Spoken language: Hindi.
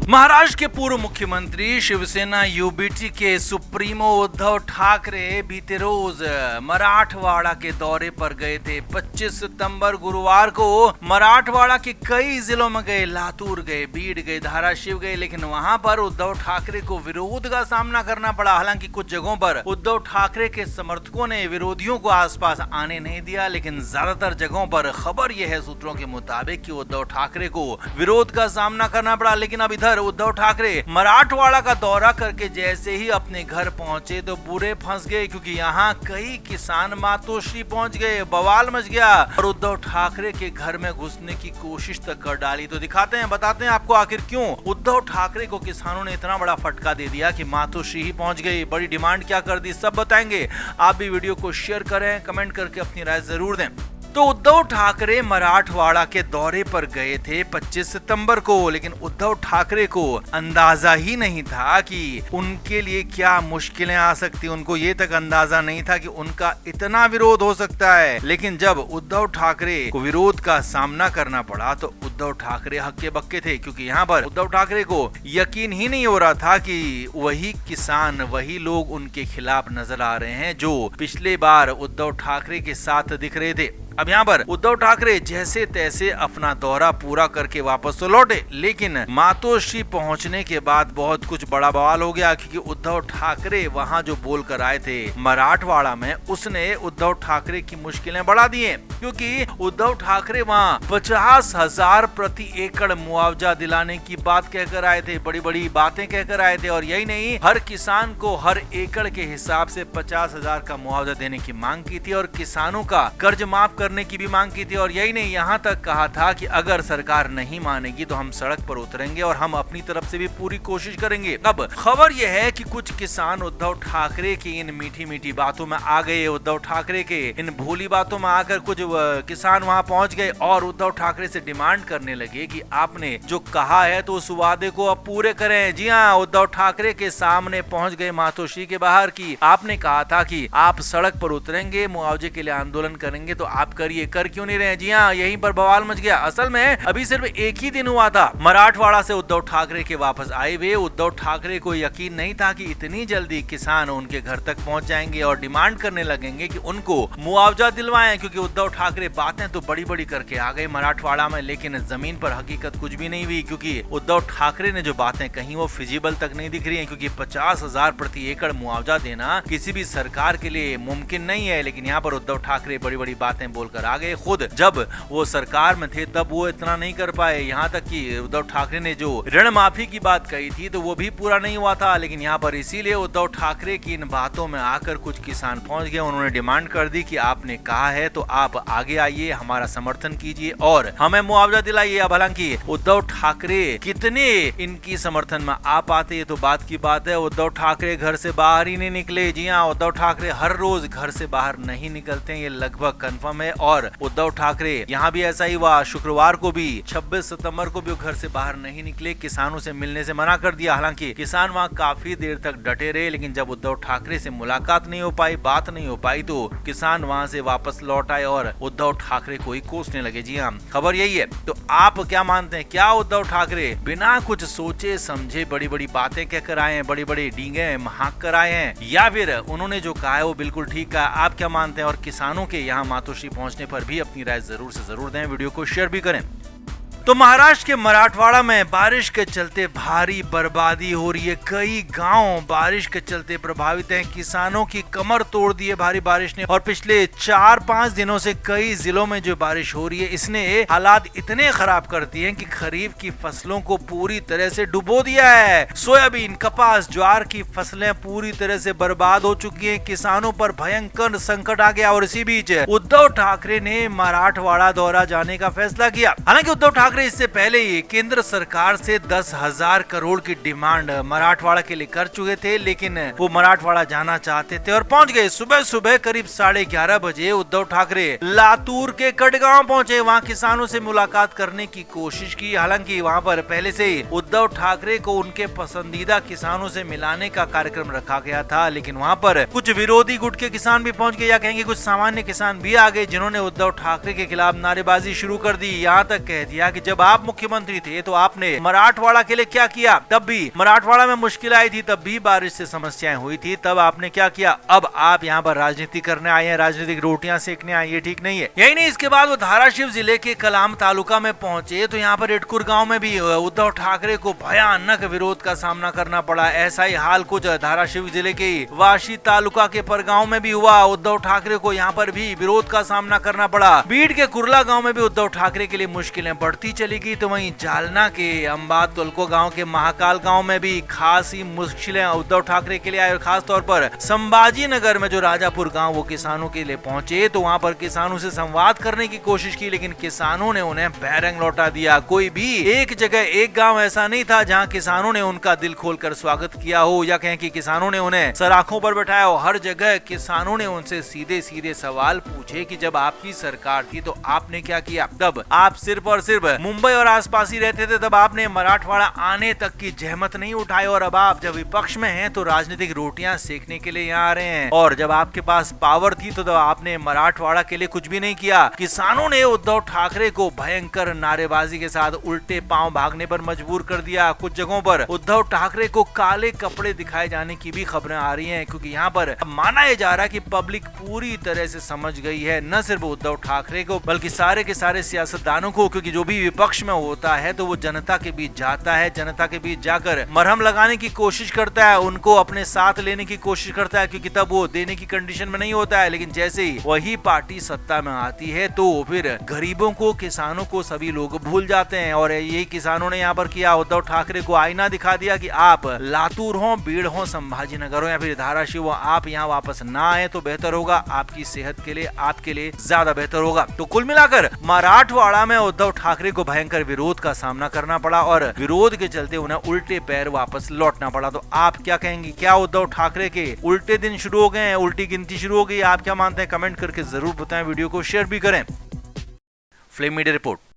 महाराष्ट्र के पूर्व मुख्यमंत्री शिवसेना यूबीटी के सुप्रीमो उद्धव ठाकरे बीते रोज मराठवाड़ा के दौरे पर गए थे। 25 सितंबर गुरुवार को मराठवाड़ा के कई जिलों में गए, लातूर गए, बीड गए, धाराशिव गए, लेकिन वहां पर उद्धव ठाकरे को विरोध का सामना करना पड़ा। हालांकि कुछ जगहों पर उद्धव ठाकरे के समर्थकों ने विरोधियों को आसपास आने नहीं दिया, लेकिन ज्यादातर जगहों पर खबर यह है सूत्रों के मुताबिक कि उद्धव ठाकरे को विरोध का सामना करना पड़ा। लेकिन अब इधर उद्धव ठाकरे मराठवाड़ा का दौरा करके जैसे ही अपने घर पहुंचे तो बुरे फंस गए, क्योंकि यहाँ कई किसान मातोश्री पहुंच गए, बवाल मच गया और उद्धव ठाकरे के घर में घुसने की कोशिश तक कर डाली। तो दिखाते हैं, बताते हैं आपको आखिर क्यों उद्धव ठाकरे को किसानों ने इतना बड़ा फटका दे दिया कि मातोश्री ही पहुंच गई। बड़ी डिमांड क्या कर दी, सब बताएंगे। आप भी वीडियो को शेयर करें, कमेंट करके अपनी राय जरूर दें। तो उद्धव ठाकरे मराठवाड़ा के दौरे पर गए थे 25 सितंबर को, लेकिन उद्धव ठाकरे को अंदाजा ही नहीं था कि उनके लिए क्या मुश्किलें आ सकती। उनको ये तक अंदाजा नहीं था कि उनका इतना विरोध हो सकता है। लेकिन जब उद्धव ठाकरे को विरोध का सामना करना पड़ा तो उद्धव ठाकरे हक्के बक्के थे, क्योंकि यहाँ पर उद्धव ठाकरे को यकीन ही नहीं हो रहा था कि वही किसान, वही लोग उनके खिलाफ नजर आ रहे हैं जो पिछले बार उद्धव ठाकरे के साथ दिख रहे थे। अब यहाँ पर उद्धव ठाकरे जैसे तैसे अपना दौरा पूरा करके वापस तो लौटे, लेकिन मातोश्री पहुंचने के बाद बहुत कुछ बड़ा बवाल हो गया, क्योंकि उद्धव ठाकरे वहां जो बोल कर आए थे मराठवाड़ा में, उसने उद्धव ठाकरे की मुश्किलें बढ़ा दी हैं। क्योंकि उद्धव ठाकरे वहां 50,000 प्रति एकड़ मुआवजा दिलाने की बात कहकर आए थे, बड़ी बड़ी बातें कहकर आए थे। और यही नहीं, हर किसान को हर एकड़ के हिसाब से 50,000 का मुआवजा देने की मांग की थी और किसानों का कर्ज माफ करने की भी मांग की थी। और यही नहीं, यहाँ तक कहा था कि अगर सरकार नहीं मानेगी तो हम सड़क पर उतरेंगे और हम अपनी तरफ से भी पूरी कोशिश करेंगे। अब खबर यह है कि कुछ किसान उद्धव ठाकरे की इन मीठी मीठी बातों में आ गए, उद्धव ठाकरे के इन भोली बातों में आकर कुछ किसान वहां पहुंच गए और उद्धव ठाकरे से डिमांड करने लगे कि आपने जो कहा है तो उस वादे को अब पूरे करें। जी हाँ, उद्धव ठाकरे के सामने पहुंच गए मातोश्री के बाहर की आपने कहा था कि आप सड़क पर उतरेंगे, मुआवजे के लिए आंदोलन करेंगे, तो आप करिए, कर क्यों नहीं रहे। जी हाँ, यहीं पर बवाल मच गया। असल में अभी सिर्फ एक ही दिन हुआ था मराठवाड़ा से उद्धव ठाकरे के वापस आए हुए। उद्धव ठाकरे को यकीन नहीं था कि इतनी जल्दी किसान उनके घर तक पहुंच जाएंगे और डिमांड करने लगेंगे कि उनको मुआवजा दिलवाएं, क्योंकि उद्धव ठाकरे बातें तो बड़ी बड़ी करके आ गए मराठवाड़ा में, लेकिन जमीन पर हकीकत कुछ भी नहीं हुई। क्योंकि उद्धव ठाकरे ने जो बातें कही वो फिजिबल तक नहीं दिख रही है, क्योंकि 50,000 प्रति एकड़ मुआवजा देना किसी भी सरकार के लिए मुमकिन नहीं है। लेकिन यहाँ पर उद्धव ठाकरे बड़ी बड़ी बातें बोलकर आ गए। खुद जब वो सरकार में थे तब वो इतना नहीं कर पाए। यहाँ तक कि उद्धव ठाकरे ने जो ऋण माफी की बात कही थी तो वो भी पूरा नहीं हुआ था। लेकिन यहाँ पर इसीलिए उद्धव ठाकरे की इन बातों में आकर कुछ किसान पहुंच गए। उन्होंने डिमांड कर दी कि आपने कहा है तो आप आगे आइए, हमारा समर्थन कीजिए और हमें मुआवजा दिलाइए। अब हालांकि उद्धव ठाकरे कितने इनकी समर्थन में आ पाते तो बात की बात है। उद्धव ठाकरे घर से बाहर ही नहीं निकले। जी हाँ, उद्धव ठाकरे हर रोज घर से बाहर नहीं निकलते, ये लगभग कंफर्म है। और उद्धव ठाकरे यहाँ भी ऐसा ही हुआ, शुक्रवार को भी 26 सितंबर को भी वो घर से बाहर नहीं निकले, किसानों से मिलने से मना कर दिया। हालांकि किसान वहाँ काफी देर तक डटे रहे, लेकिन जब उद्धव ठाकरे से मुलाकात नहीं हो पाई, बात नहीं हो पाई, तो किसान वहाँ से वापस लौट आए और उद्धव ठाकरे को ही कोसने लगे। जी हाँ, खबर यही है। तो आप क्या मानते हैं, क्या उद्धव ठाकरे बिना कुछ सोचे समझे बड़ी बड़ी बातें कहकर आए हैं, बड़ी बड़ी डींगे हाँक कर आए हैं, या फिर उन्होंने जो कहा है वो बिल्कुल ठीक कहा? आप क्या मानते हैं? और किसानों के यहाँ मातोश्री पहुंचने पर भी अपनी राय जरूर से जरूर दें, वीडियो को शेयर भी करें। तो महाराष्ट्र के मराठवाड़ा में बारिश के चलते भारी बर्बादी हो रही है। कई गांव बारिश के चलते प्रभावित हैं। किसानों की कमर तोड़ दी है भारी बारिश ने, और पिछले 4-5 दिनों से कई जिलों में जो बारिश हो रही है इसने हालात इतने खराब कर दिए हैं कि खरीफ की फसलों को पूरी तरह से डुबो दिया है। सोयाबीन, कपास, ज्वार की फसलें पूरी तरह से बर्बाद हो चुकी हैं। किसानों पर भयंकर संकट आ गया। और इसी बीच उद्धव ठाकरे ने मराठवाड़ा दौरा जाने का फैसला किया। हालांकि उद्धव ठाकरे इससे पहले ही केंद्र सरकार से 10,000 करोड़ की डिमांड मराठवाड़ा के लिए कर चुके थे, लेकिन वो मराठवाड़ा जाना चाहते थे और पहुंच गए। सुबह सुबह करीब 11:30 बजे उद्धव ठाकरे लातूर के कटगांव पहुंचे। वहां किसानों से मुलाकात करने की कोशिश की। हालांकि वहां पर पहले से ही उद्धव ठाकरे को उनके पसंदीदा किसानों से मिलाने का कार्यक्रम रखा गया था, लेकिन वहां पर कुछ विरोधी गुट के किसान भी पहुंच गए, या कहेंगे कुछ सामान्य किसान भी आ गए, जिन्होंने उद्धव ठाकरे के खिलाफ नारेबाजी शुरू कर दी। यहाँ तक कह दिया कि जब आप मुख्यमंत्री थे तो आपने मराठवाड़ा के लिए क्या किया? तब भी मराठवाड़ा में मुश्किल आई थी, तब भी बारिश से समस्याएं हुई थी, तब आपने क्या किया? अब आप यहाँ पर राजनीति करने आए हैं, राजनीतिक रोटियां सेकने आए, ये ठीक नहीं है। यही नहीं, इसके बाद वो धाराशिव जिले के कलाम तालुका में पहुंचे तो यहाँ पर इटकुर गांव में भी उद्धव ठाकरे को भयानक विरोध का सामना करना पड़ा। ऐसा ही हाल कुछ धाराशिव जिले के वाशी तालुका के परगांव में भी हुआ। उद्धव ठाकरे को यहाँ पर भी विरोध का सामना करना पड़ा। बीड के कुर्ला गांव में भी उद्धव ठाकरे के लिए मुश्किलें बढ़ती चली गई। तो वहीं जालना के अंबाद तुलको गांव के महाकाल गांव में भी खासी मुश्किलें उद्धव ठाकरे के लिए आई। खास तौर पर संभाजी नगर में जो राजापुर गांव वो किसानों के लिए पहुंचे तो वहां पर किसानों से संवाद करने की कोशिश की, लेकिन किसानों ने उन्हें बैरंग लौटा दिया। कोई भी एक जगह, एक गांव ऐसा नहीं था जहां किसानों ने उनका दिल खोलकर स्वागत किया हो, या कहें कि किसानों ने उन्हें सराखों पर बैठाया हो। हर जगह किसानों ने उनसे सीधे सीधे सवाल पूछे कि जब आपकी सरकार थी तो आपने क्या किया? तब आप सिर्फ और सिर्फ मुंबई और आसपास ही रहते थे, तब आपने मराठवाड़ा आने तक की जहमत नहीं उठाई, और अब आप जब विपक्ष में हैं तो राजनीतिक रोटियां सेकने के लिए यहाँ आ रहे हैं। और जब आपके पास पावर थी तो आपने मराठवाड़ा के लिए कुछ भी नहीं किया। किसानों ने उद्धव ठाकरे को भयंकर नारेबाजी के साथ उल्टे पांव भागने पर मजबूर कर दिया। कुछ जगहों पर उद्धव ठाकरे को काले कपड़े दिखाए जाने की भी खबरें आ रही हैं, क्योंकि यहाँ पर माना जा रहा है कि पब्लिक पूरी तरह से समझ गई है, न सिर्फ उद्धव ठाकरे को बल्कि सारे के सारे सियासतदानों को, क्योंकि जो भी विपक्ष में होता है तो वो जनता के बीच जाता है, जनता के बीच जाकर मरहम लगाने की कोशिश करता है, उनको अपने साथ लेने की कोशिश करता है, क्योंकि तब वो देने की कंडीशन में नहीं होता है। लेकिन जैसे ही वही पार्टी सत्ता में आती है तो फिर गरीबों को, किसानों को सभी लोग भूल जाते हैं। और यही किसानों ने यहाँ पर किया। उद्धव ठाकरे को आईना दिखा दिया कि आप लातूर हो, बीड़ हो, संभाजी नगर हो या फिर धाराशिव हो, आप यहाँ वापस ना आए तो बेहतर होगा, आपकी सेहत के लिए, आपके लिए ज्यादा बेहतर होगा। तो कुल मिलाकर मराठवाड़ा में उद्धव ठाकरे को भयंकर विरोध का सामना करना पड़ा और विरोध के चलते उन्हें उल्टे पैर वापस लौटना पड़ा। तो आप क्या कहेंगे? क्या उद्धव ठाकरे के उल्टे दिन शुरू हो गए हैं, उल्टी गिनती शुरू हो गई? आप क्या मानते हैं? कमेंट करके जरूर बताएं, वीडियो को शेयर भी करें। Flame media report.